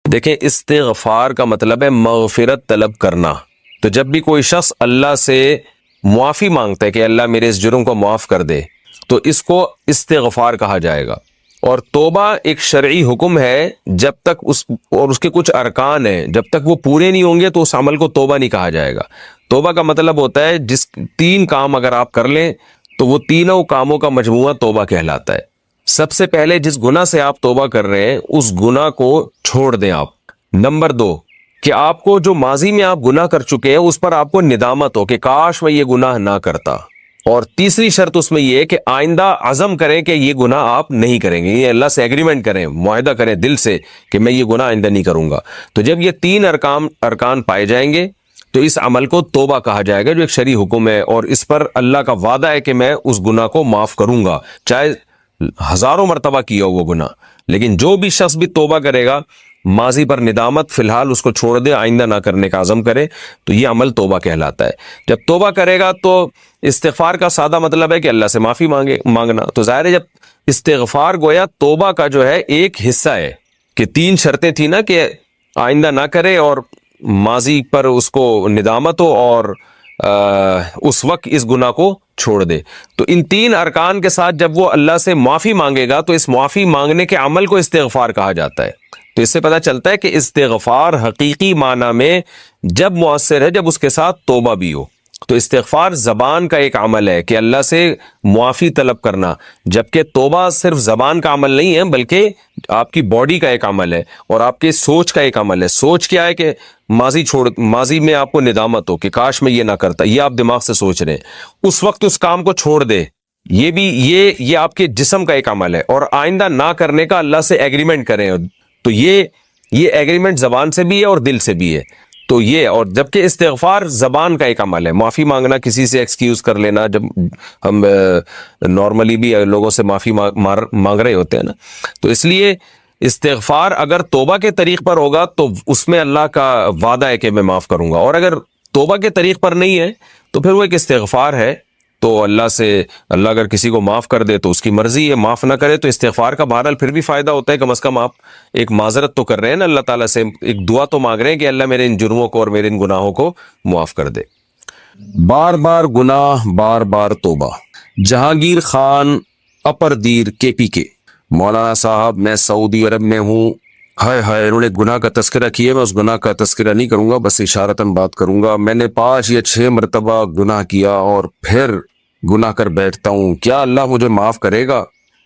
دیکھیں استغفار کا مطلب ہے مغفرت طلب کرنا. تو جب بھی کوئی شخص اللہ سے معافی مانگتا ہے کہ اللہ میرے اس جرم کو معاف کر دے تو اس کو استغفار کہا جائے گا. اور توبہ ایک شرعی حکم ہے، جب تک اس کے کچھ ارکان ہیں، جب تک وہ پورے نہیں ہوں گے تو اس عمل کو توبہ نہیں کہا جائے گا. توبہ کا مطلب ہوتا ہے جس 3 کام اگر آپ کر لیں تو وہ تینوں کاموں کا مجموعہ توبہ کہلاتا ہے. سب سے پہلے جس گناہ سے آپ توبہ کر رہے ہیں اس گناہ کو چھوڑ دیں آپ. نمبر 2 کہ آپ کو جو ماضی میں آپ گناہ کر چکے ہیں اس پر آپ کو ندامت ہو کہ کاش میں یہ گناہ نہ کرتا. اور تیسری شرط اس میں یہ ہے کہ آئندہ عزم کریں کہ یہ گناہ آپ نہیں کریں گے، یہ اللہ سے ایگریمنٹ کریں، معاہدہ کریں دل سے کہ میں یہ گناہ آئندہ نہیں کروں گا. تو جب یہ 3 ارکان پائے جائیں گے تو اس عمل کو توبہ کہا جائے گا جو ایک شرعی حکم ہے، اور اس پر اللہ کا وعدہ ہے کہ میں اس گناہ کو معاف کروں گا چاہے ہزاروں مرتبہ کیا ہو وہ گناہ. لیکن جو بھی شخص بھی توبہ کرے گا، ماضی پر ندامت فی الحال اس کو چھوڑ دے، آئندہ نہ کرنے کا عزم کرے، تو یہ عمل توبہ کہلاتا ہے. جب توبہ کرے گا تو استغفار کا سادہ مطلب ہے کہ اللہ سے معافی مانگنا. تو ظاہر ہے جب استغفار گویا توبہ کا جو ہے ایک حصہ ہے کہ 3 شرطیں تھیں نا کہ آئندہ نہ کرے اور ماضی پر اس کو ندامت ہو اور اس وقت اس گناہ کو چھوڑ دے. تو ان 3 ارکان کے ساتھ جب وہ اللہ سے معافی مانگے گا تو اس معافی مانگنے کے عمل کو استغفار کہا جاتا ہے. تو اس سے پتہ چلتا ہے کہ استغفار حقیقی معنی میں جب مؤثر ہے جب اس کے ساتھ توبہ بھی ہو. تو استغفار زبان کا ایک عمل ہے کہ اللہ سے معافی طلب کرنا، جبکہ توبہ صرف زبان کا عمل نہیں ہے بلکہ آپ کی باڈی کا ایک عمل ہے اور آپ کے سوچ کا ایک عمل ہے. سوچ کیا ہے کہ ماضی میں آپ کو ندامت ہو کہ کاش میں یہ نہ کرتا، یہ آپ دماغ سے سوچ رہے ہیں، اس وقت اس کام کو چھوڑ دے. یہ آپ کے جسم کا ایک عمل ہے. اور آئندہ نہ کرنے کا اللہ سے ایگریمنٹ کریں، تو یہ ایگریمنٹ زبان سے بھی ہے اور دل سے بھی ہے. تو یہ، اور جبکہ استغفار زبان کا ایک عمل ہے، معافی مانگنا، کسی سے ایکسکیوز کر لینا. جب ہم نارملی بھی لوگوں سے معافی مانگ رہے ہوتے ہیں نا، تو اس لیے استغفار اگر توبہ کے طریق پر ہوگا تو اس میں اللہ کا وعدہ ہے کہ میں معاف کروں گا، اور اگر توبہ کے طریق پر نہیں ہے تو پھر وہ ایک استغفار ہے. تو اللہ اگر کسی کو معاف کر دے تو اس کی مرضی ہے، معاف نہ کرے تو استغفار کا بہرحال پھر بھی فائدہ ہوتا ہے. کم از کم آپ ایک معذرت تو کر رہے ہیں نا اللہ تعالیٰ سے، ایک دعا تو مانگ رہے ہیں کہ اللہ میرے ان جرموں کو اور میرے ان گناہوں کو معاف کر دے. بار بار گناہ بار بار توبہ. جہانگیر خان اپردیر KPK. مولانا صاحب میں سعودی عرب میں ہوں. انہوں نے گناہ کا تذکرہ کیا، میں اس گناہ کا تذکرہ نہیں کروں گا، بس اشارتاً بات کروں گا. میں نے 5 یا 6 مرتبہ گناہ کیا اور پھر گناہ کر بیٹھتا ہوں. کیا اللہ مجھے معاف کرے گا؟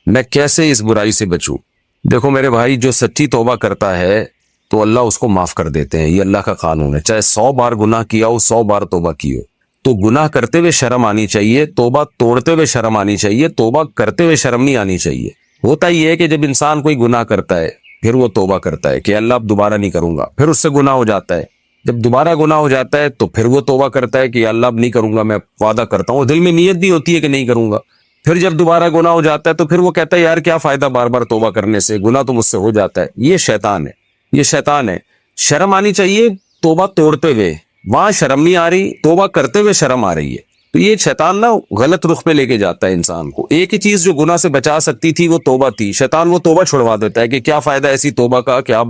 میں کیسے اس برائی سے بچوں؟ دیکھو میرے بھائی، جو سچی توبہ کرتا ہے تو اللہ اس کو معاف کر دیتے ہیں. یہ اللہ کا قانون ہے. چاہے 100 بار گناہ کیا ہو، 100 بار توبہ کی ہو. تو گناہ کرتے ہوئے شرم آنی چاہیے، توبہ توڑتے ہوئے شرم آنی چاہیے، توبہ کرتے ہوئے شرم نہیں آنی چاہیے. ہوتا یہ ہے کہ جب انسان کوئی گناہ کرتا ہے پھر وہ توبہ کرتا ہے کہ اللہ اب دوبارہ نہیں کروں گا، پھر اس سے گناہ ہو جاتا ہے. جب دوبارہ گناہ ہو جاتا ہے تو پھر وہ توبہ کرتا ہے کہ اللہ اب نہیں کروں گا، میں وعدہ کرتا ہوں. دل میں نیت بھی ہوتی ہے کہ نہیں کروں گا. پھر جب دوبارہ گناہ ہو جاتا ہے تو پھر وہ کہتا ہے یار کیا فائدہ بار بار توبہ کرنے سے، گناہ تو مجھ سے ہو جاتا ہے. یہ شیطان ہے، یہ شیطان ہے. شرم آنی چاہیے توبہ توڑتے ہوئے، وہاں شرم نہیں آ رہی، توبہ کرتے ہوئے شرم آ رہی ہے. تو یہ شیطان نا غلط رخ پہ لے کے جاتا ہے انسان کو. ایک ہی چیز جو گناہ سے بچا سکتی تھی وہ توبہ تھی. شیطان وہ توبہ چھڑوا دیتا ہے کہ کیا فائدہ ایسی توبہ کا کہ آپ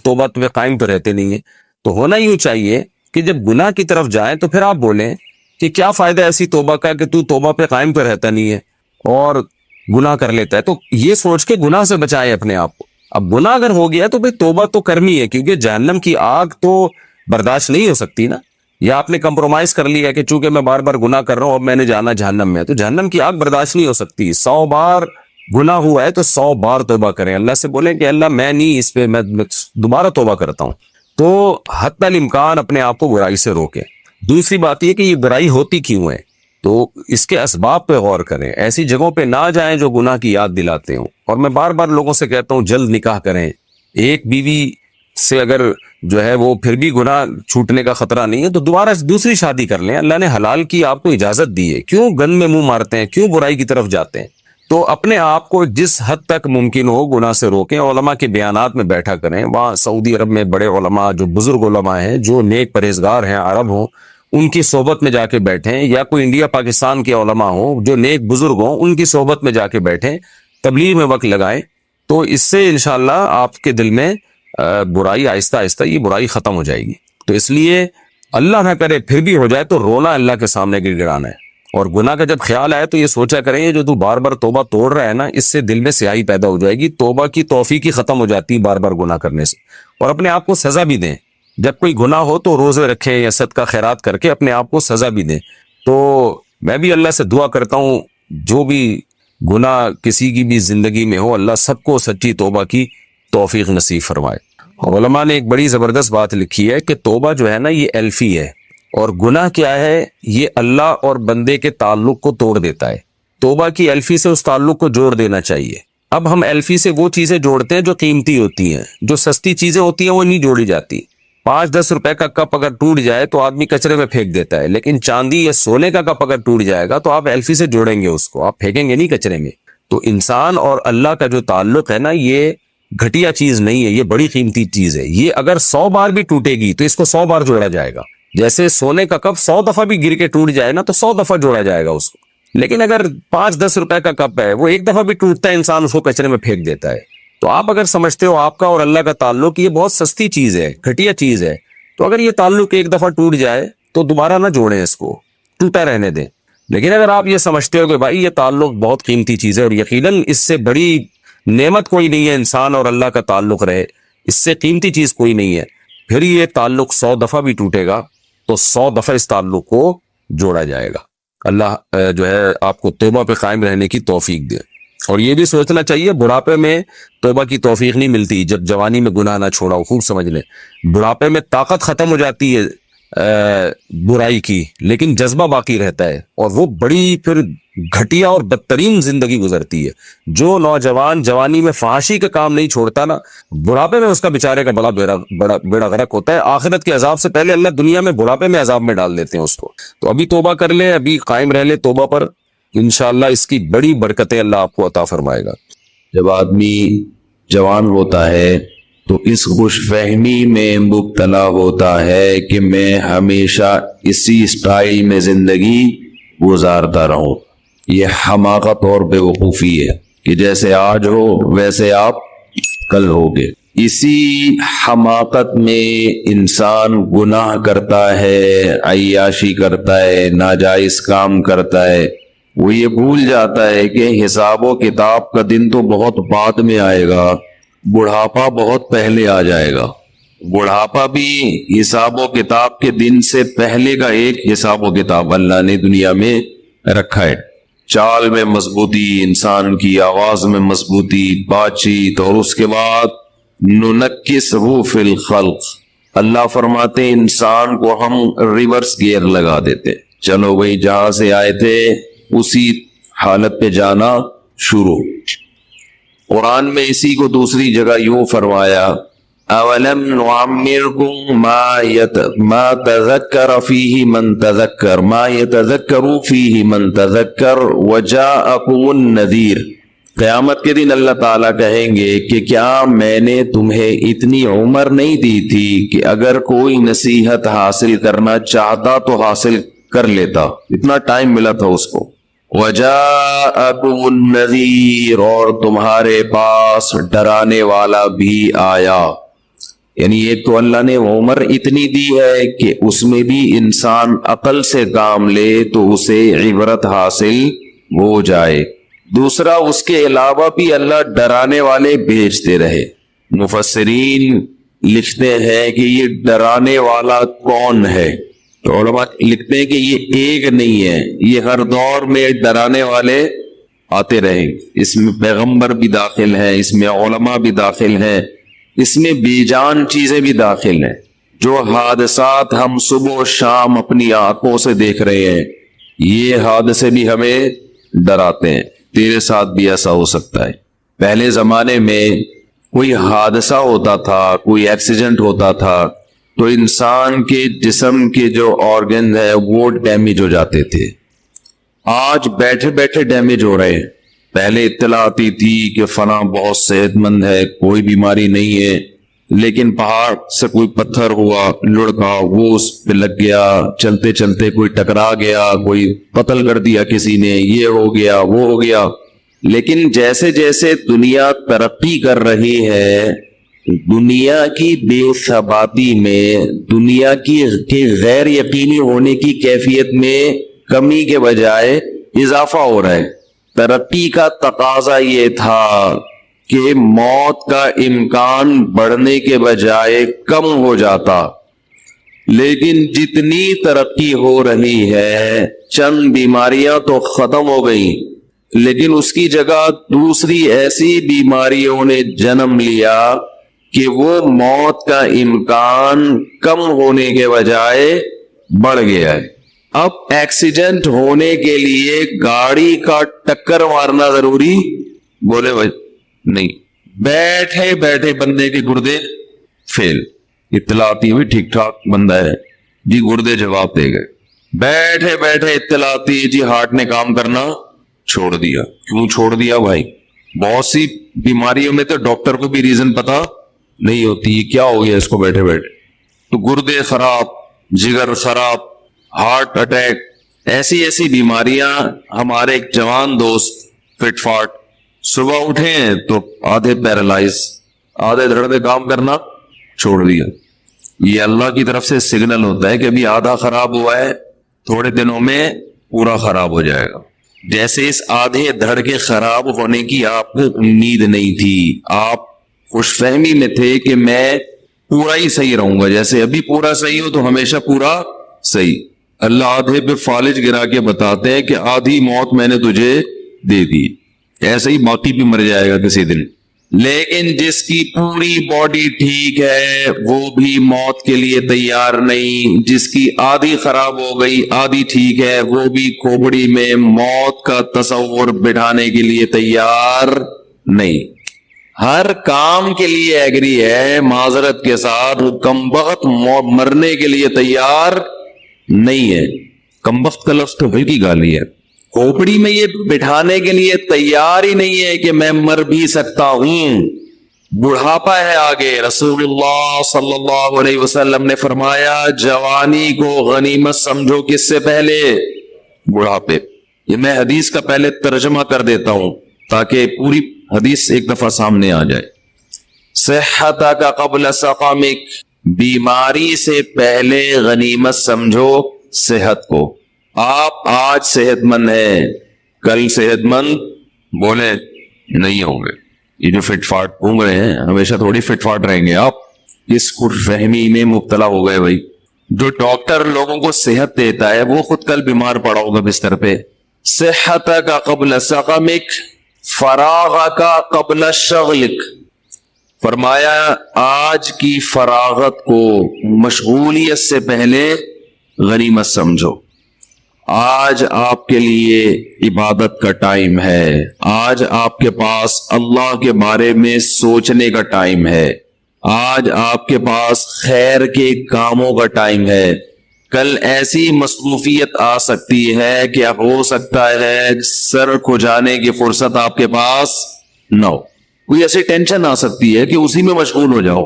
توبہ پہ قائم تو رہتے نہیں ہیں. تو ہونا یوں چاہیے کہ جب گناہ کی طرف جائیں تو پھر آپ بولیں کہ کیا فائدہ ایسی توبہ کا کہ تو توبہ پہ قائم تو رہتا نہیں ہے اور گناہ کر لیتا ہے. تو یہ سوچ کے گناہ سے بچائے اپنے آپ کو. اب گناہ اگر ہو گیا تو بھئی توبہ تو کرنی ہے، کیونکہ جہنم کی آگ تو برداشت نہیں ہو سکتی نا. یا آپ نے کمپرومائز کر لیا کہ چونکہ میں بار بار گناہ کر رہا ہوں اب میں نے جانا جہنم میں، تو جہنم کی آگ برداشت نہیں ہو سکتی. 100 بار گناہ ہوا ہے تو 100 بار توبہ کریں. اللہ سے بولیں کہ اللہ میں نہیں، اس پہ میں دوبارہ توبہ کرتا ہوں. تو حتی الامکان اپنے آپ کو برائی سے روکیں. دوسری بات یہ کہ یہ برائی ہوتی کیوں ہے، تو اس کے اسباب پہ غور کریں. ایسی جگہوں پہ نہ جائیں جو گناہ کی یاد دلاتے ہوں. اور میں بار بار لوگوں سے کہتا ہوں جلد نکاح کریں. ایک بیوی سے اگر جو ہے وہ پھر بھی گناہ چھوٹنے کا خطرہ نہیں ہے تو دوبارہ دوسری شادی کر لیں. اللہ نے حلال کی آپ کو اجازت دی ہے، کیوں گند میں منہ مارتے ہیں، کیوں برائی کی طرف جاتے ہیں؟ تو اپنے آپ کو جس حد تک ممکن ہو گناہ سے روکیں. علماء کے بیانات میں بیٹھا کریں. وہاں سعودی عرب میں بڑے علماء جو بزرگ علماء ہیں، جو نیک پرہیزگار ہیں، عرب ہوں، ان کی صحبت میں جا کے بیٹھیں. یا کوئی انڈیا پاکستان کے علماء ہوں جو نیک بزرگ ہوں، ان کی صحبت میں جا کے بیٹھیں، تبلیغ میں وقت لگائیں. تو اس سے انشاءاللہ آپ کے دل میں برائی آہستہ آہستہ یہ برائی ختم ہو جائے گی. تو اس لیے اللہ نہ کرے پھر بھی ہو جائے تو رونا اللہ کے سامنے گر گرانا ہے. اور گناہ کا جب خیال آئے تو یہ سوچا کریں یہ جو تو بار بار توبہ توڑ رہا ہے نا، اس سے دل میں سیاہی پیدا ہو جائے گی. توبہ کی توفیق ہی ختم ہو جاتی ہے بار بار گناہ کرنے سے. اور اپنے آپ کو سزا بھی دیں. جب کوئی گناہ ہو تو روزے رکھیں یا صدقہ خیرات کر کے اپنے آپ کو سزا بھی دیں. تو میں بھی اللہ سے دعا کرتا ہوں جو بھی گناہ کسی کی بھی زندگی میں ہو، اللہ سب کو سچی توبہ کی توفیق نصیب فرمائے. اور علماء نے ایک بڑی زبردست بات لکھی ہے کہ توبہ جو ہے نا یہ ایلفی ہے، اور گناہ کیا ہے، یہ اللہ اور بندے کے تعلق کو توڑ دیتا ہے. توبہ کی ایلفی سے اس تعلق کو جوڑ دینا چاہیے. اب ہم ایلفی سے وہ چیزیں جوڑتے ہیں جو قیمتی ہوتی ہیں، جو سستی چیزیں ہوتی ہیں وہ نہیں جوڑی جاتی. 5-10 روپے کا کپ اگر ٹوٹ جائے تو آدمی کچرے میں پھینک دیتا ہے، لیکن چاندی یا سونے کا کپ اگر ٹوٹ جائے گا تو آپ ایلفی سے جوڑیں گے، اس کو آپ پھینکیں گے نہیں کچرے میں. تو انسان اور اللہ کا جو تعلق ہے نا، یہ گھٹیا چیز نہیں ہے، یہ بڑی قیمتی چیز ہے. یہ اگر 100 بار بھی ٹوٹے گی تو اس کو 100 بار جوڑا جائے گا. جیسے سونے کا کپ 100 دفعہ بھی گر کے ٹوٹ جائے نا تو 100 دفعہ جوڑا جائے گا اس کو. لیکن اگر 5-10 روپے کا کپ ہے، وہ ایک دفعہ بھی ٹوٹتا ہے انسان اس کو کچرے میں پھینک دیتا ہے. تو آپ اگر سمجھتے ہو آپ کا اور اللہ کا تعلق یہ بہت سستی چیز ہے، گھٹیا چیز ہے، تو اگر یہ تعلق ایک دفعہ ٹوٹ جائے تو دوبارہ نہ جوڑیں، اس کو ٹوٹا رہنے دیں. لیکن اگر آپ یہ سمجھتے ہو کہ بھائی یہ تعلق بہت قیمتی چیز ہے اور یقیناً اس سے بڑی نعمت کوئی نہیں ہے انسان اور اللہ کا تعلق رہے، اس سے قیمتی چیز کوئی نہیں ہے، پھر یہ تعلق 100 دفعہ بھی ٹوٹے گا تو 100 دفعہ اس تعلق کو جوڑا جائے گا. اللہ جو ہے آپ کو توبہ پہ قائم رہنے کی توفیق دے. اور یہ بھی سوچنا چاہیے بڑھاپے میں توبہ کی توفیق نہیں ملتی جب جوانی میں گناہ نہ چھوڑا ہو. خوب سمجھ لیں، بڑھاپے میں طاقت ختم ہو جاتی ہے برائی کی، لیکن جذبہ باقی رہتا ہے اور وہ بڑی پھر گھٹیا اور بدترین زندگی گزرتی ہے. جو نوجوان جوانی میں فحاشی کا کام نہیں چھوڑتا نا، بڑھاپے میں اس کا بیچارے کا بڑا بیڑا غرق ہوتا ہے. آخرت کے عذاب سے پہلے اللہ دنیا میں بڑھاپے میں عذاب میں ڈال دیتے ہیں اس کو. تو ابھی توبہ کر لے، ابھی قائم رہ لے توبہ پر، انشاءاللہ اس کی بڑی برکتیں اللہ آپ کو عطا فرمائے گا. جب آدمی جوان ہوتا ہے تو اس خوش فہمی میں مبتلا ہوتا ہے کہ میں ہمیشہ اسی سٹائل میں زندگی گزارتا رہوں. یہ حماقت اور بے وقوفی ہے کہ جیسے آج ہو ویسے آپ کل ہوگے. اسی حماقت میں انسان گناہ کرتا ہے، عیاشی کرتا ہے، ناجائز کام کرتا ہے. وہ یہ بھول جاتا ہے کہ حساب و کتاب کا دن تو بہت بعد میں آئے گا، بڑھاپا بہت پہلے آ جائے گا. بڑھاپا بھی حساب و کتاب کے دن سے پہلے کا ایک حساب و کتاب اللہ نے دنیا میں رکھا ہے. چال میں مضبوطی، انسان کی آواز میں مضبوطی، بات چیت، اور اس کے بعد ننکسہ فی الخلق. اللہ فرماتے ہیں انسان کو ہم ریورس گیئر لگا دیتے، چلو بھائی جہاں سے آئے تھے اسی حالت پہ جانا شروع. قرآن میں اسی کو دوسری جگہ یوں فرمایا، اولم نعمرکم ما تذکر فیہ من تذکر ما یتذکر فیہ من تذکر وجاءکم النذیر. قیامت کے دن اللہ تعالیٰ کہیں گے کہ کیا میں نے تمہیں اتنی عمر نہیں دی تھی کہ اگر کوئی نصیحت حاصل کرنا چاہتا تو حاصل کر لیتا، اتنا ٹائم ملا تھا اس کو. وَجَاءَكُمُ النَّذِيرُ، اور تمہارے پاس ڈرانے والا بھی آیا. یعنی ایک تو اللہ نے عمر اتنی دی ہے کہ اس میں بھی انسان عقل سے کام لے تو اسے عبرت حاصل ہو جائے. دوسرا اس کے علاوہ بھی اللہ ڈرانے والے بھیجتے رہے. مفسرین لکھتے ہیں کہ یہ ڈرانے والا کون ہے؟ تو علماء لکھتے ہیں کہ یہ ایک نہیں ہے، یہ ہر دور میں ڈرانے والے آتے رہے. اس میں پیغمبر بھی داخل ہیں، اس میں علماء بھی داخل ہیں، اس میں بے جان چیزیں بھی داخل ہیں. جو حادثات ہم صبح و شام اپنی آنکھوں سے دیکھ رہے ہیں، یہ حادثے بھی ہمیں ڈراتے ہیں. تیرے ساتھ بھی ایسا ہو سکتا ہے. پہلے زمانے میں کوئی حادثہ ہوتا تھا، کوئی ایکسیڈنٹ ہوتا تھا تو انسان کے جسم کے جو آرگن ہے وہ ڈیمیج ہو جاتے تھے. آج بیٹھے بیٹھے ڈیمیج ہو رہے ہیں. پہلے اطلاع آتی تھی کہ فلاں بہت صحت مند ہے، کوئی بیماری نہیں ہے، لیکن پہاڑ سے کوئی پتھر ہوا لڑکا، وہ اس پہ لگ گیا، چلتے چلتے کوئی ٹکرا گیا، کوئی قتل کر دیا کسی نے، یہ ہو گیا وہ ہو گیا. لیکن جیسے جیسے دنیا ترقی کر رہی ہے دنیا کی بے ثباتی میں، دنیا کی غیر یقینی ہونے کی کیفیت میں کمی کے بجائے اضافہ ہو رہا ہے۔ ترقی کا تقاضا یہ تھا کہ موت کا امکان بڑھنے کے بجائے کم ہو جاتا، لیکن جتنی ترقی ہو رہی ہے چند بیماریاں تو ختم ہو گئیں، لیکن اس کی جگہ دوسری ایسی بیماریوں نے جنم لیا کہ وہ موت کا امکان کم ہونے کے بجائے بڑھ گیا ہے۔ اب ایکسیڈنٹ ہونے کے لیے گاڑی کا ٹکر مارنا ضروری؟ بولے بھائی نہیں، بیٹھے بیٹھے بندے کے گردے فیل، اطلاع آتی ہوئی ٹھیک ٹھاک بندہ ہے جی، گردے جواب دے گئے۔ بیٹھے بیٹھے اطلاع آتی ہے جی ہارٹ نے کام کرنا چھوڑ دیا۔ کیوں چھوڑ دیا بھائی؟ بہت سی بیماریوں میں تو ڈاکٹر کو بھی ریزن پتا نہیں ہوتی کیا ہو گیا اس کو بیٹھے بیٹھے، تو گردے خراب، جگر خراب، ہارٹ اٹیک، ایسی بیماریاں۔ ہمارے ایک جوان دوست فٹ فاٹ صبح اٹھے ہیں تو آدھے پیرالائز، آدھے دھڑے کام کرنا چھوڑ دیا۔ یہ اللہ کی طرف سے سگنل ہوتا ہے کہ ابھی آدھا خراب ہوا ہے، تھوڑے دنوں میں پورا خراب ہو جائے گا۔ جیسے اس آدھے دھڑ کے خراب ہونے کی آپ کو امید نہیں تھی، آپ خوش فہمی میں تھے کہ میں پورا ہی صحیح رہوں گا، جیسے ابھی پورا صحیح ہو تو ہمیشہ پورا صحیح۔ اللہ آدھے پہ فالج گرا کے بتاتے ہیں کہ آدھی موت میں نے تجھے دے دی، ایسے ہی باقی بھی مر جائے گا کسی دن۔ لیکن جس کی پوری باڈی ٹھیک ہے وہ بھی موت کے لیے تیار نہیں، جس کی آدھی خراب ہو گئی آدھی ٹھیک ہے وہ بھی کھوپڑی میں موت کا تصور بٹھانے کے لیے تیار نہیں۔ ہر کام کے لیے ایگری ہے، معذرت کے ساتھ وہ کمبخت مرنے کے لیے تیار نہیں ہے۔ کمبخت کا لفظ تو ہلکی گالی ہے، کھوپڑی میں یہ بٹھانے کے لیے تیار ہی نہیں ہے کہ میں مر بھی سکتا ہوں۔ بڑھاپا ہے آگے، رسول اللہ صلی اللہ علیہ وسلم نے فرمایا جوانی کو غنیمت سمجھو، کس سے پہلے؟ بڑھاپے۔ یہ میں حدیث کا پہلے ترجمہ کر دیتا ہوں تاکہ پوری حدیث ایک دفعہ سامنے آ جائے۔ صحتک قبل سقمک، بیماری سے پہلے غنیمت سمجھو صحت کو۔ آپ آج صحت مند ہیں، کل صحت مند بولے نہیں ہوں گے۔ یہ جو فٹ فاٹ گھوم رہے ہیں ہمیشہ تھوڑی فٹ فاٹ رہیں گے، آپ اس خوش فہمی میں مبتلا ہو گئے بھائی۔ جو ڈاکٹر لوگوں کو صحت دیتا ہے وہ خود کل بیمار پڑا ہوگا بستر پہ۔ صحتک قبل سقمک فراغک قبل شغلک، فرمایا آج کی فراغت کو مشغولیت سے پہلے غنیمت سمجھو۔ آج آپ کے لیے عبادت کا ٹائم ہے، آج آپ کے پاس اللہ کے بارے میں سوچنے کا ٹائم ہے، آج آپ کے پاس خیر کے کاموں کا ٹائم ہے۔ کل ایسی مصروفیت آ سکتی ہے کہ ہو سکتا ہے سر کھجانے کی فرصت آپ کے پاس نہ ہو، کوئی ایسی ٹینشن آ سکتی ہے کہ اسی میں مشغول ہو جاؤ۔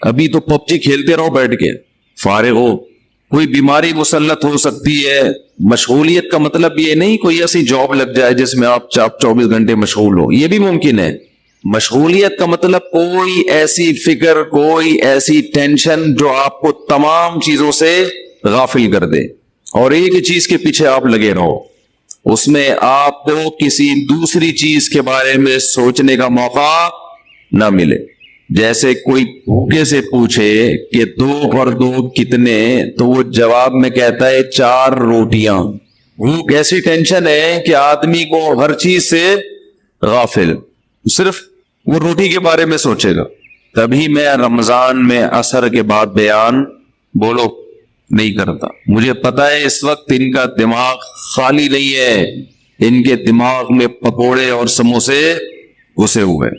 ابھی تو پب جی کھیلتے رہو بیٹھ کے، فارغ ہو۔ کوئی بیماری مسلط ہو سکتی ہے۔ مشغولیت کا مطلب یہ نہیں کوئی ایسی جاب لگ جائے جس میں آپ 24 گھنٹے مشغول ہو، یہ بھی ممکن ہے۔ مشغولیت کا مطلب کوئی ایسی فکر، کوئی ایسی ٹینشن جو آپ کو تمام چیزوں سے غافل کر دے اور ایک چیز کے پیچھے آپ لگے رہو، اس میں آپ کو کسی دوسری چیز کے بارے میں سوچنے کا موقع نہ ملے۔ جیسے کوئی بھوکے سے پوچھے کہ 2 اور 2 کتنے، تو وہ جواب میں کہتا ہے 4 روٹیاں۔ بھوک ایسی ٹینشن ہے کہ آدمی کو ہر چیز سے غافل، صرف وہ روٹی کے بارے میں سوچے گا۔ تبھی میں رمضان میں عصر کے بعد بیان بولو نہیں کرتا، مجھے پتا ہے اس وقت ان کا دماغ خالی نہیں ہے، ان کے دماغ میں پکوڑے اور سموسے گھسے ہوئے،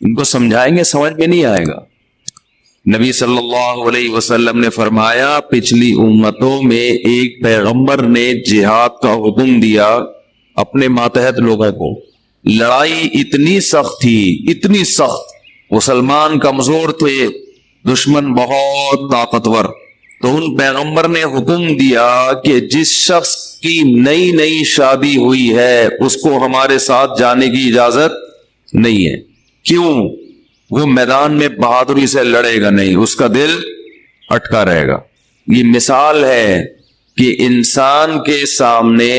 ان کو سمجھائیں گے سمجھ میں نہیں آئے گا۔ نبی صلی اللہ علیہ وسلم نے فرمایا پچھلی امتوں میں ایک پیغمبر نے جہاد کا حکم دیا اپنے ماتحت لوگوں کو۔ لڑائی اتنی سخت تھی، اتنی سخت، مسلمان کمزور تھے، دشمن بہت طاقتور، تو ان پیغمبر نے حکم دیا کہ جس شخص کی نئی شادی ہوئی ہے اس کو ہمارے ساتھ جانے کی اجازت نہیں ہے۔ کیوں؟ وہ میدان میں بہادری سے لڑے گا نہیں, اس کا دل اٹکا رہے گا. یہ مثال ہے کہ انسان کے سامنے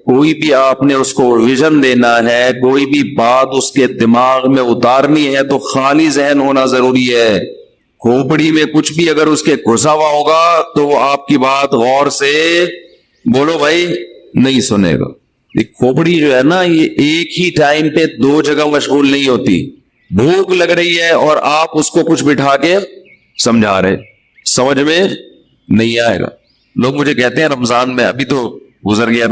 کوئی بھی آپ نے اس کو ویژن دینا ہے, کوئی بھی بات اس کے دماغ میں اتارنی ہے تو خالی ذہن ہونا ضروری ہے. کھوپڑی میں کچھ بھی اگر اس کے گھسا ہوا ہوگا تو وہ آپ کی بات غور سے بولو بھائی نہیں سنے گا. یہ کھوپڑی جو ہے نا, یہ ایک ہی ٹائم پہ دو جگہ مشغول نہیں ہوتی. بھوک لگ رہی ہے اور آپ اس کو کچھ بٹھا کے سمجھا رہے, سمجھ میں نہیں آئے گا. لوگ مجھے کہتے ہیں رمضان میں, ابھی تو گزر گیا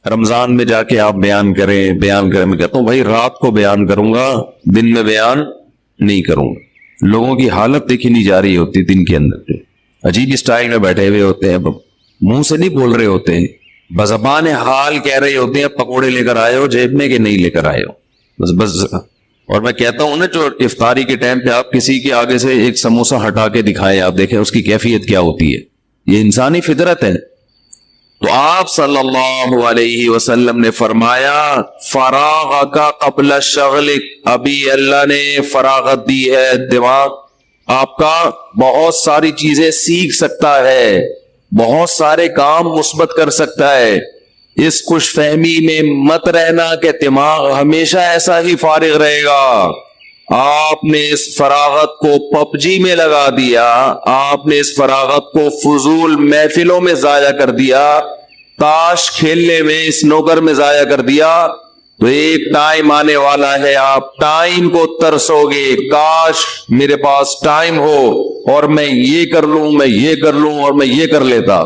رمضان میں جا کے آپ بیان کریں. میں کہتا ہوں بھائی رات کو بیان کروں گا, دن میں بیان نہیں کروں گا. لوگوں کی حالت دیکھی نہیں جا رہی ہوتی دن کے اندر, عجیب اسٹائل میں بیٹھے ہوئے ہوتے ہیں, منہ سے نہیں بول رہے ہوتے ہیں, بزبان حال کہہ رہے ہوتے ہیں پکوڑے لے کر آئے ہو جیب میں کہ نہیں لے کر آئے ہو بس. اور میں کہتا ہوں نا, جو افطاری کے ٹائم پہ آپ کسی کے آگے سے ایک سموسہ ہٹا کے دکھائیں, آپ دیکھیں اس کی کیفیت کیا ہوتی ہے. یہ انسانی فطرت ہے. تو آپ صلی اللہ علیہ وسلم نے فرمایا فراغ کا قبل شغلک, ابھی اللہ نے فراغت دی ہے, دماغ آپ کا بہت ساری چیزیں سیکھ سکتا ہے, بہت سارے کام مثبت کر سکتا ہے. اس خوش فہمی میں مت رہنا کہ دماغ ہمیشہ ایسا ہی فارغ رہے گا. آپ نے اس فراغت کو پب جی میں لگا دیا, آپ نے اس فراغت کو فضول محفلوں میں ضائع کر دیا, تاش کھیلنے میں, اسنوکر میں ضائع کر دیا, تو ایک ٹائم آنے والا ہے آپ ٹائم کو ترسو گے, کاش میرے پاس ٹائم ہو اور میں یہ کر لوں, میں یہ کر لوں اور میں یہ کر لیتا.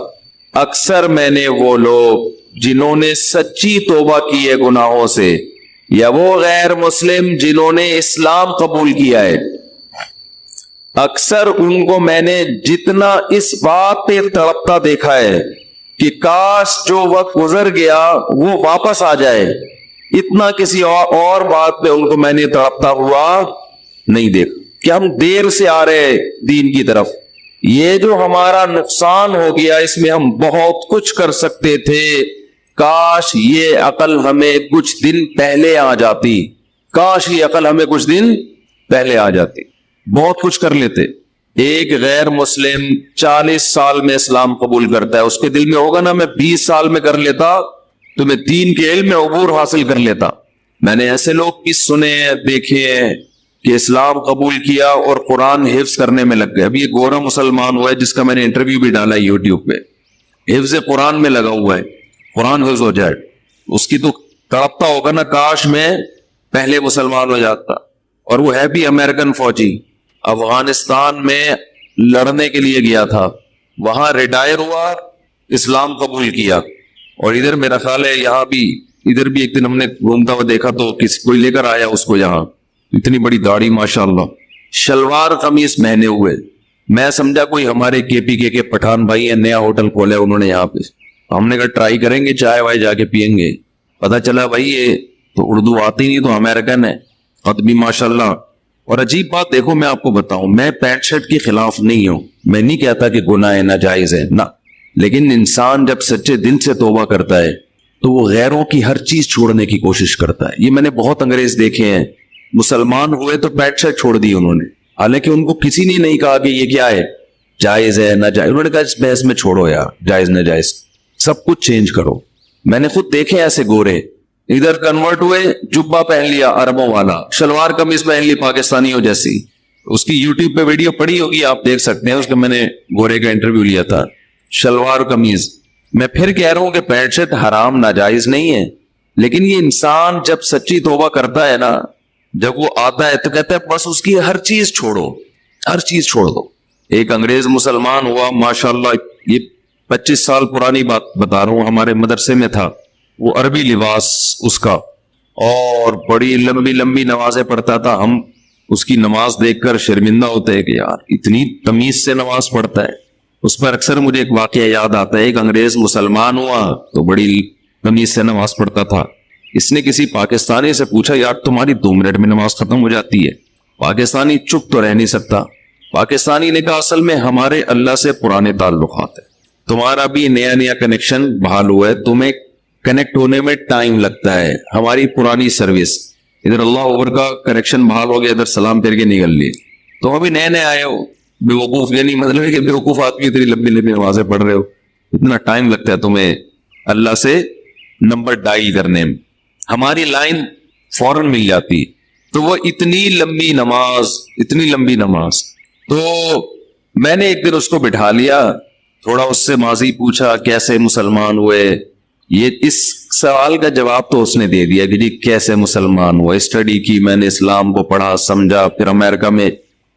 اکثر میں نے وہ لوگ جنہوں نے سچی توبہ کی ہے گناہوں سے, یا وہ غیر مسلم جنہوں نے اسلام قبول کیا ہے, اکثر ان کو میں نے جتنا اس بات پہ تڑپتا دیکھا ہے کہ کاش جو وقت گزر گیا وہ واپس آ جائے, اتنا کسی اور بات پہ ان کو میں نے تڑپتا ہوا نہیں دیکھا کہ ہم دیر سے آ رہے دین کی طرف. یہ جو ہمارا نقصان ہو گیا اس میں ہم بہت کچھ کر سکتے تھے, کاش یہ عقل ہمیں کچھ دن پہلے آ جاتی, کاش یہ عقل ہمیں کچھ دن پہلے آ جاتی, بہت کچھ کر لیتے. ایک غیر مسلم 40 سال میں اسلام قبول کرتا ہے, اس کے دل میں ہوگا نا میں 20 سال میں کر لیتا تو میں دین کے علم میں عبور حاصل کر لیتا. میں نے ایسے لوگ بھی سنے ہیں, دیکھے ہیں کہ اسلام قبول کیا اور قرآن حفظ کرنے میں لگ گئے. ابھی ایک گورا مسلمان ہوا ہے جس کا میں نے انٹرویو بھی ڈالا یوٹیوب پہ, حفظ قرآن میں لگا ہوا ہے, قرآن حفظ ہو جائے. اس کی تو تڑپتا ہوگا نا کاش میں پہلے مسلمان ہو جاتا. اور وہ ہے بھی امریکن فوجی, افغانستان میں لڑنے کے لیے گیا تھا, وہاں ریٹائر ہوا, اسلام قبول کیا. اور ادھر میرا خیال ہے یہاں بھی, ادھر بھی ایک دن ہم نے گھومتا ہوا دیکھا تو کوئی لے کر آیا اس کو, یہاں اتنی بڑی داڑھی ماشاءاللہ, شلوار قمیص پہنے ہوئے. میں سمجھا کوئی ہمارے کے پی کے پٹھان بھائی ہیں, نیا ہوٹل کھولے انہوں نے یہاں پہ. ہم نے کہا ٹرائی کریں گے, چائے وائے جا کے پیئیں گے. پتا چلا بھائی یہ تو اردو آتی نہیں, تو امریکن ہے, خط بھی ماشاءاللہ. اور عجیب بات دیکھو, میں آپ کو بتاؤں, میں پینٹ شرٹ کے خلاف نہیں ہوں, میں نہیں کہتا کہ گناہ ہے ناجائز ہے نہ, لیکن انسان جب سچے دل سے توبہ کرتا ہے تو وہ غیروں کی ہر چیز چھوڑنے کی کوشش کرتا ہے. یہ میں نے بہت انگریز دیکھے ہیں, مسلمان ہوئے تو پینٹ شرٹ چھوڑ دی انہوں نے, حالانکہ ان کو کسی نے نہیں کہا کہ یہ کیا ہے, جائز ہے ناجائز. انہوں نے کہا اس بحث میں چھوڑو یار, جائز ناجائز سب کچھ چینج کرو. میں نے خود دیکھے ایسے گورے, ادھر کنورٹ ہوئے, جبہ پہن لیا عربوں والا, شلوار قمیص پہن لی پاکستانیوں جیسی. اس کی یوٹیوب پہ ویڈیو پڑی ہوگی, آپ دیکھ سکتے ہیں, اس کا میں نے گورے کا انٹرویو لیا تھا, شلوار قمیض. میں پھر کہہ رہا ہوں کہ پینٹ شرٹ حرام ناجائز نہیں ہے, لیکن یہ انسان جب سچی توبہ کرتا ہے نا, جب وہ آتا ہے تو کہتا ہے بس اس کی ہر چیز چھوڑو, ہر چیز چھوڑ دو. ایک انگریز مسلمان ہوا ماشاءاللہ, یہ 25 سال پرانی بات بتا رہا ہوں, ہمارے مدرسے میں تھا, وہ عربی لباس اس کا, اور بڑی لمبی لمبی نمازیں پڑھتا تھا. ہم اس کی نماز دیکھ کر شرمندہ ہوتے ہیں کہ یار اتنی تمیز سے نماز پڑھتا ہے. اس پر اکثر مجھے ایک واقعہ یاد آتا ہے, ایک انگریز مسلمان ہوا تو بڑی تمیز سے نماز پڑھتا تھا. اس نے کسی پاکستانی سے پوچھا یار تمہاری 2 منٹ میں نماز ختم ہو جاتی ہے. پاکستانی چپ تو رہ نہیں سکتا. پاکستانی نے کہا اصل میں ہمارے اللہ سے پرانے تعلقات ہیں, تمہارا بھی نیا کنیکشن بحال ہوا ہے, تمہیں کنیکٹ ہونے میں ٹائم لگتا ہے, ہماری پرانی سروس, ادھر اللہ اوور کا کریکشن بحال ہو گیا, ادھر سلام پھیر کے نکل لیے. تو ابھی نئے نئے آئے ہو بیوقوف, یعنی مطلب ہے کہ بیوقوف آدمی اتنی لمبی لمبی نمازیں پڑھ رہے ہو, اتنا ٹائم لگتا ہے تمہیں اللہ سے نمبر ڈائل کرنے میں, ہماری لائن فوراً مل جاتی. تو وہ اتنی لمبی نماز. تو میں نے ایک دن اس کو بٹھا لیا, تھوڑا اس سے ماضی پوچھا, کیسے مسلمان ہوئے. یہ اس سوال کا جواب تو اس نے دے دیا کہ جی کیسے مسلمان ہوا, اسٹڈی کی میں نے, اسلام کو پڑھا سمجھا. پھر امریکہ میں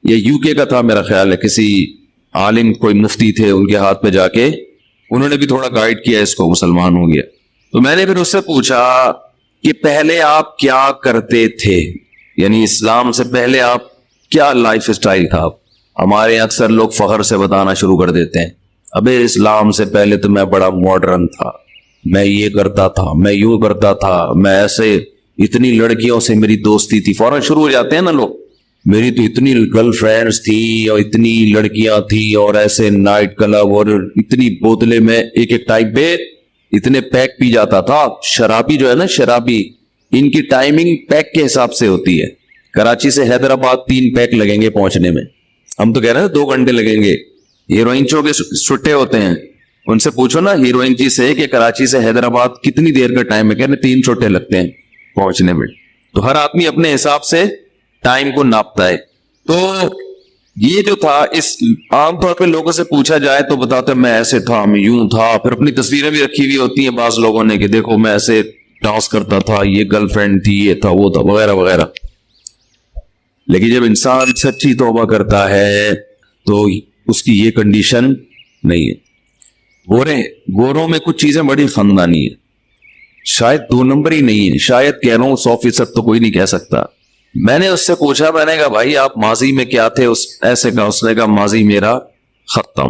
یا یو کے کا تھا میرا خیال ہے, کسی عالم کوئی مفتی تھے ان کے ہاتھ پہ جا کے انہوں نے بھی تھوڑا گائیڈ کیا, اس کو مسلمان ہو گیا. تو میں نے پھر اس سے پوچھا کہ پہلے آپ کیا کرتے تھے, یعنی اسلام سے پہلے آپ کیا لائف اسٹائل تھا. ہمارے اکثر لوگ فخر سے بتانا شروع کر دیتے ہیں, ابے اسلام سے پہلے تو میں بڑا ماڈرن تھا, میں یہ کرتا تھا, میں یوں کرتا تھا, میں ایسے, اتنی لڑکیوں سے میری دوستی تھی. فوراً شروع ہو جاتے ہیں نا لوگ, میری تو اتنی گرل فرینڈز تھی اور اتنی لڑکیاں تھی اور ایسے نائٹ کلب اور اتنی بوتلیں, میں ایک ایک ٹائم پہ اتنے پیک پی جاتا تھا. شرابی جو ہے نا, شرابی, ان کی ٹائمنگ پیک کے حساب سے ہوتی ہے. کراچی سے حیدرآباد 3 پیک لگیں گے پہنچنے میں, ہم تو کہہ رہے ہیں 2 گھنٹے لگیں گے. ہیروئن چو کے چھٹے ہوتے ہیں, ان سے پوچھو نا ہیروئن جی سے کہ کراچی سے حیدرآباد کتنی دیر کا ٹائم ہے, کہہ رہے 3 چھوٹے لگتے ہیں پہنچنے میں. تو ہر آدمی اپنے حساب سے ٹائم کو ناپتا ہے. تو یہ جو تھا, اس عام طور پہ لوگوں سے پوچھا جائے تو بتاتے میں ایسے تھا, میں یوں تھا. پھر اپنی تصویریں بھی رکھی ہوئی ہوتی ہیں بعض لوگوں نے کہ دیکھو میں ایسے ڈانس کرتا تھا, یہ گرل فرینڈ تھی, یہ تھا, وہ تھا, وغیرہ وغیرہ. لیکن جب انسان سچی توبہ کرتا ہے تو اس کی یہ کنڈیشن نہیں ہے. گوروں میں کچھ چیزیں بڑی خاندانی ہیں, شاید 2 نمبر ہی نہیں ہے, شاید کہہ رہا ہوں 100% تو کوئی نہیں کہہ سکتا. میں نے اس سے پوچھا, میں نے کہا بھائی آپ ماضی میں کیا تھے, ایسے کہا. اس نے کہا ماضی میرا ختم,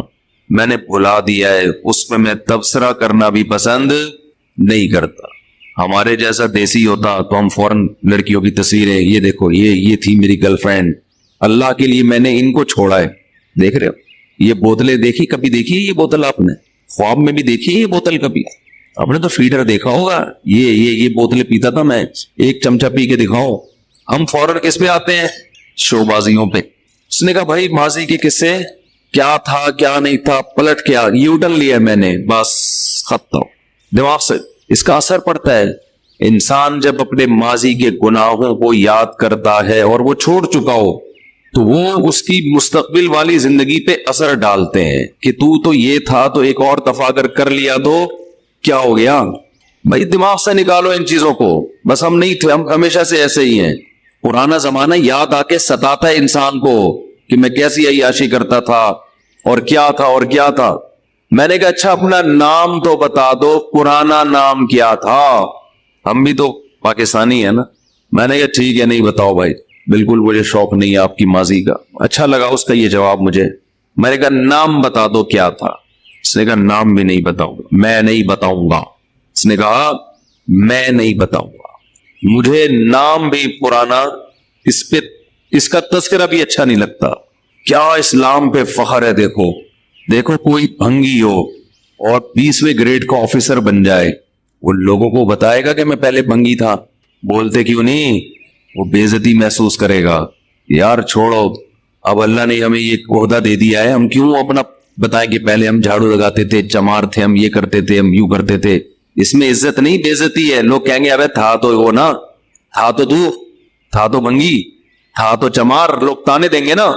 میں نے بھلا دیا ہے, اس میں تبصرہ کرنا بھی پسند نہیں کرتا. ہمارے جیسا دیسی ہوتا تو ہم فوراً لڑکیوں کی تصویریں, یہ دیکھو یہ تھی میری گرل فرینڈ, اللہ کے لیے میں نے ان کو چھوڑا ہے. دیکھ رہے ہو یہ بوتلیں دیکھی, کبھی دیکھی ہے یہ بوتل آپ نے, خواب میں بھی دیکھی ہے یہ بوتل کبھی, آپ نے تو فیڈر دیکھا ہوگا, یہ بوتلیں پیتا تھا میں, ایک چمچہ پی کے دکھاؤ. ہم فوراً کس پہ آتے ہیں, شو بازیوں پہ. اس نے کہا بھائی ماضی کے قصے, کیا تھا کیا نہیں تھا, پلٹ کیا, یوٹرن لیا میں نے, بس ختم. دماغ سے اس کا اثر پڑتا ہے. انسان جب اپنے ماضی کے گناہوں کو یاد کرتا ہے اور وہ چھوڑ چکا ہو تو وہ اس کی مستقبل والی زندگی پہ اثر ڈالتے ہیں کہ تو یہ تھا, تو ایک اور دفعہ اگر کر لیا تو کیا ہو گیا. بھائی دماغ سے نکالو ان چیزوں کو, بس ہم نہیں تھے, ہم ہمیشہ سے ایسے ہی ہیں. پرانا زمانہ یاد آ کے ستاتا ہے انسان کو کہ میں کیسی عیاشی کرتا تھا اور کیا تھا اور کیا تھا. میں نے کہا اچھا اپنا نام تو بتا دو, پرانا نام کیا تھا, ہم بھی تو پاکستانی ہیں نا. میں نے کہا ٹھیک ہے نہیں بتاؤ بھائی, بالکل مجھے شوق نہیں ہے آپ کی ماضی کا. اچھا لگا اس کا یہ جواب مجھے. میں نے کہا نام بتا دو کیا تھا. اس نے کہا نام بھی نہیں بتاؤں گا, میں نہیں بتاؤں گا. اس نے کہا میں نہیں بتاؤں گا, مجھے نام بھی پرانا, اس کا تذکرہ بھی اچھا نہیں لگتا. کیا اسلام پہ فخر ہے. دیکھو کوئی بھنگی ہو اور 20ویں گریڈ کا آفیسر بن جائے, وہ لوگوں کو بتائے گا کہ میں پہلے بھنگی تھا, بولتے کیوں نہیں, وہ بے عزتی محسوس کرے گا. یار چھوڑو, اب اللہ نے ہمیں یہ عہدہ دے دیا ہے, ہم کیوں اپنا بتائیں کہ پہلے ہم جھاڑو لگاتے تھے, چمار تھے, ہم یہ کرتے تھے, ہم یوں کرتے تھے. اس میں عزت نہیں بے عزتی ہے. لوگ کہیں گے ابے تھا تو وہ نا, تھا تو بھنگی, تھا تو چمار, لوگ تانے دیں گے نا.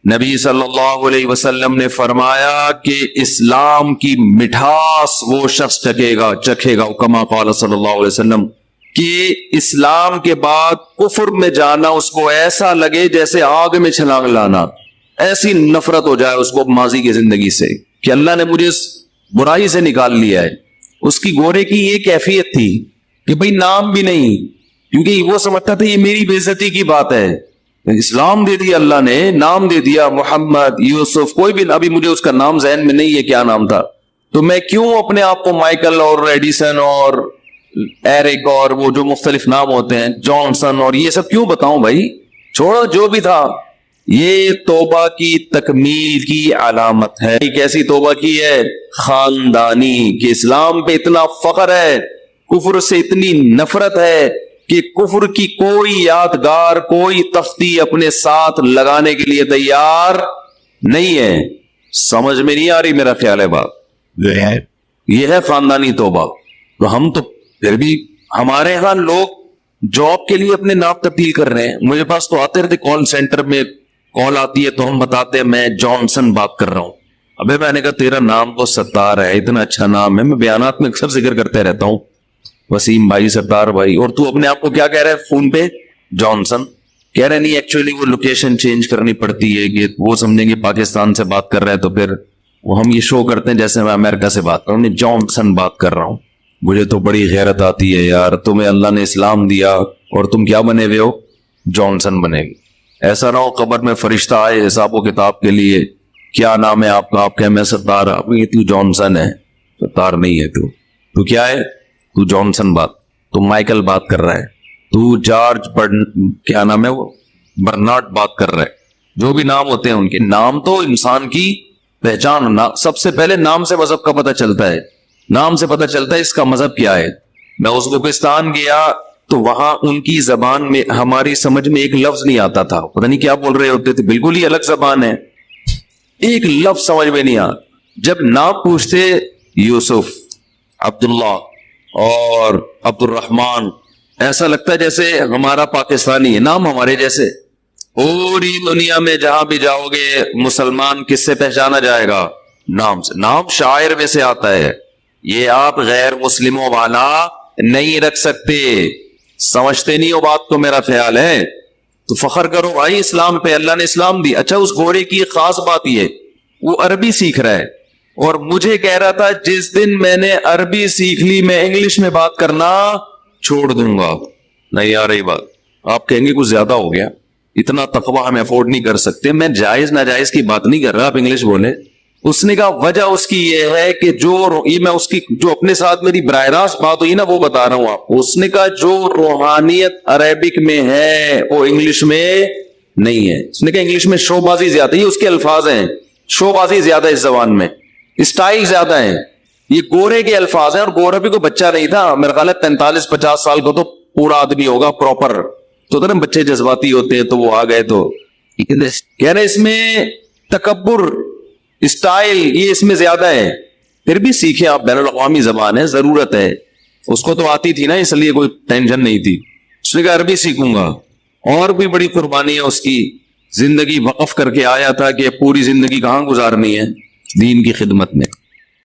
نبی صلی اللہ علیہ وسلم نے فرمایا کہ اسلام کی مٹھاس وہ شخص چکھے گا کما قال صلی اللہ علیہ وسلم, کہ اسلام کے بعد کفر میں جانا اس کو ایسا لگے جیسے آگ میں چھلانگ لانا. ایسی نفرت ہو جائے اس کو ماضی کی زندگی سے کہ اللہ نے مجھے اس برائی سے نکال لیا ہے. اس کی گورے کی یہ کیفیت تھی کہ بھئی نام بھی نہیں, کیونکہ وہ سمجھتا تھا یہ میری بے عزتی کی بات ہے. اسلام دے دیا اللہ نے, نام دے دیا محمد, یوسف, کوئی بھی, ابھی مجھے اس کا نام ذہن میں نہیں ہے کیا نام تھا, تو میں کیوں اپنے آپ کو مائیکل اور ایڈیسن اور ایرک اور وہ جو مختلف نام ہوتے ہیں, جانسن اور یہ سب کیوں بتاؤں بھائی. چھوڑو جو بھی تھا. یہ توبہ کی تکمیل کی علامت ہے. کیسی توبہ کی ہے, خاندانی, کہ اسلام پہ اتنا فخر ہے, کفر سے اتنی نفرت ہے کہ کفر کی کوئی یادگار، کوئی تختی اپنے ساتھ لگانے کے لیے تیار نہیں ہے. سمجھ میں نہیں آ رہی میرا خیال ہے بات. یہ ہے خاندانی توبہ. تو ہم تو پھر بھی ہمارے ہاں لوگ جاب کے لیے اپنے نام تبدیل کر رہے ہیں. مجھے پاس تو آتے رہتے کال سینٹر میں، کال آتی ہے تو ہم بتاتے ہیں میں جانسن بات کر رہا ہوں. ابے میں نے کہا تیرا نام تو ستار ہے، اتنا اچھا نام ہے، میں بیانات میں اکثر ذکر کرتے رہتا ہوں، وسیم بھائی، ستار بھائی، اور تو اپنے آپ کو کیا کہہ رہا ہے فون پہ؟ جانسن. کہہ رہے نہیں، ایکچولی وہ لوکیشن چینج کرنی پڑتی ہے کہ وہ سمجھیں گے پاکستان سے بات کر رہا ہے، تو پھر وہ ہم یہ شو کرتے ہیں جیسے میں امریکہ سے بات کر رہا ہوں، میں جانسن بات کر رہا ہوں. مجھے تو بڑی غیرت آتی ہے یار، تمہیں اللہ نے اسلام دیا اور تم کیا بنے ہوئے ہو؟ جانسن بنے گی. ایسا نہ ہو قبر میں فرشتہ آئے حساب و کتاب کے لیے، کیا نام ہے آپ کا؟ آپ کہ میں ستار. یہ تو جانسن ہے. ستار نہیں ہے. تو کیا ہے؟ تو جانسن بات. تو مائیکل بات کر رہا ہے. تو جارج کیا نام ہے وہ، برنارڈ بات کر رہا ہے. جو بھی نام ہوتے ہیں ان کے نام تو انسان کی پہچان. سب سے پہلے نام سے مذہب کا پتہ چلتا ہے. نام سے پتہ چلتا ہے اس کا مذہب کیا ہے. میں ازبکستان گیا تو وہاں ان کی زبان میں ہماری سمجھ میں ایک لفظ نہیں آتا تھا، پتہ نہیں کیا بول رہے ہوتے تھے، بالکل ہی الگ زبان ہے، ایک لفظ سمجھ میں نہیں آتا. جب نام پوچھتے یوسف، عبداللہ اور عبد الرحمن، ایسا لگتا ہے جیسے ہمارا پاکستانی ہے، نام ہمارے جیسے. پوری دنیا میں جہاں بھی جاؤ گے مسلمان کس سے پہچانا جائے گا؟ نام سے. نام شاعر میں سے آتا ہے. یہ آپ غیر مسلموں والا نہیں رکھ سکتے. سمجھتے نہیں ہو بات کو، میرا خیال ہے. تو فخر کرو بھائی اسلام پہ، اللہ نے اسلام دی. اچھا اس گھوڑے کی خاص بات یہ، وہ عربی سیکھ رہا ہے اور مجھے کہہ رہا تھا جس دن میں نے عربی سیکھ لی میں انگلش میں بات کرنا چھوڑ دوں گا. نہیں آ رہی بات. آپ کہیں گے کچھ زیادہ ہو گیا، اتنا تقویٰ ہم افورڈ نہیں کر سکتے. میں جائز ناجائز کی بات نہیں کر رہا، آپ انگلش بولے. اس نے کہا وجہ اس کی یہ ہے کہ یہ میں اس کی جو اپنے ساتھ میری براہ راست بات ہوئی نا وہ بتا رہا ہوں آپ کو. اس نے کہا جو روحانیت عربک میں ہے وہ انگلش میں نہیں ہے. اس نے کہا انگلش میں شو بازی زیادہ ہے، یہ اس کے الفاظ ہیں، شو بازی زیادہ ہے اس زبان میں، اسٹائل زیادہ ہے. یہ گورے کے الفاظ ہیں، اور گورا بھی کوئی بچہ نہیں تھا، میرے خیال ہے 45-50 سال کو تو پورا آدمی ہوگا پراپر. تو نا بچے جذباتی ہوتے ہیں تو وہ آ گئے. تو کہہ رہے اس میں تکبر، اسٹائل یہ اس میں زیادہ ہے. پھر بھی سیکھے آپ، بین الاقوامی زبان ہے، ضرورت ہے. اس کو تو آتی تھی نا، اس لیے کوئی ٹینشن نہیں تھی. اس نے کہا عربی سیکھوں گا. اور بھی بڑی قربانی ہے اس کی، زندگی وقف کر کے آیا تھا کہ پوری زندگی کہاں گزارنی ہے؟ دین کی خدمت میں.